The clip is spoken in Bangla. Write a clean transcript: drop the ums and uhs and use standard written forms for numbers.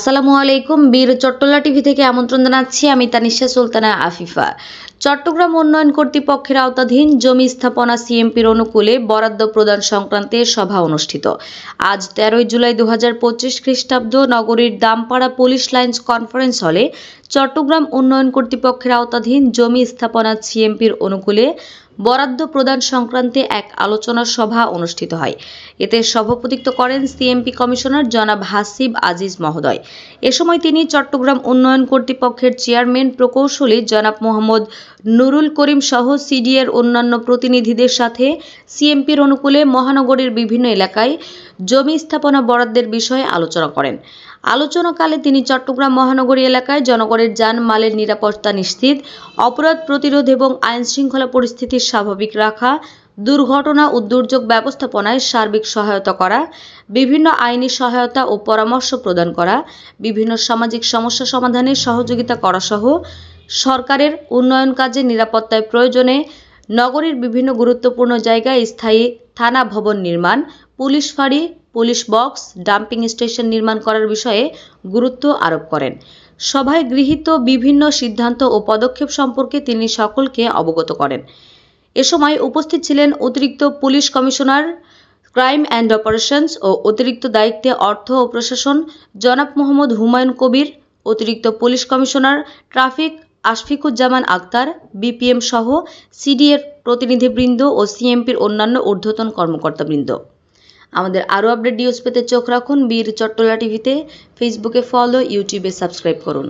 আসসালামু আলাইকুম। বীর চট্টলা টিভি থেকে আমন্ত্রণ জানাচ্ছি আমি তানিশা সুলতানা আফিফা। চট্টগ্রাম উন্নয়ন কর্তৃপক্ষের আওতাধীন জমি স্থাপনা সিএমপির অনুকূলে বরাদ্দ প্রদান সংক্রান্তে সভা অনুষ্ঠিত। আজ 13 জুলাই 2025 খ্রিস্টাব্দ নগরীর দামপাড়া পুলিশ লাইন্স কনফারেন্স হলে চট্টগ্রাম উন্নয়ন কর্তৃপক্ষের আওতাধীন জমি স্থাপনা সিএমপির অনুকূলে বরাদ্দ প্রদান সংক্রান্তে এক আলোচনা সভা অনুষ্ঠিত হয়। এতে সভাপতিত্ব করেন সিএমপি কমিশনার জনাব হাসিব আজিজ মহোদয়। এ সময় তিনি চট্টগ্রাম উন্নয়ন কর্তৃপক্ষের চেয়ারম্যান প্রকৌশলী জনাব মোহাম্মদ নুরুল করিম সহ সিডিএর অন্যান্য প্রতিনিধিদের সাথে সিএমপির অনুকূলে মহানগরীর বিভিন্ন এলাকায় জমি স্থাপনা বরাদ্দের বিষয়ে আলোচনা করেন। আলোচনাকালে তিনি চট্টগ্রাম মহানগরী এলাকায় জনগণের যানমালের নিরাপত্তা নিশ্চিত, অপরাধ প্রতিরোধ এবং আইনশৃঙ্খলা পরিস্থিতি স্বাভাবিক রাখা, দুর্ঘটনা ও দুর্যোগ ব্যবস্থাপনায় সার্বিক সহায়তা করা, বিভিন্ন আইনি সহায়তা ও পরামর্শ প্রদান করা, বিভিন্ন সামাজিক সমস্যা সমাধানে সহযোগিতা করা সহ সরকারের উন্নয়ন কাজে নিরাপত্তায় প্রয়োজনে নগরীর বিভিন্ন গুরুত্বপূর্ণ জায়গায় স্থায়ী থানা ভবন নির্মাণ, পুলিশ ফাঁড়ি, পুলিশ বক্স, ডাম্পিং স্টেশন নির্মাণ করার বিষয়ে গুরুত্ব আরোপ করেন। সভায় গৃহীত বিভিন্ন সিদ্ধান্ত ও পদক্ষেপ সম্পর্কে তিনি সকলকে অবগত করেন। এ সময় উপস্থিত ছিলেন অতিরিক্ত police commissioner crime and operations ও অতিরিক্ত দায়িত্বে অর্থ ও প্রশাসন জনাব মোহাম্মদ হুমায়ুন কবির, অতিরিক্ত police commissioner traffic Ashfiquzzaman Akhtar, BPM সহ সিডিএর প্রতিনিধিবৃন্দ ও সিএমপির অন্যান্য ঊর্ধ্বতন কর্মকর্তাবৃন্দ। আমাদের আরও আপডেট নিউজ পেতে চোখ রাখুন বীর চট্টলা টিভিতে। ফেসবুকে ফলো, ইউটিউবে সাবস্ক্রাইব করুন।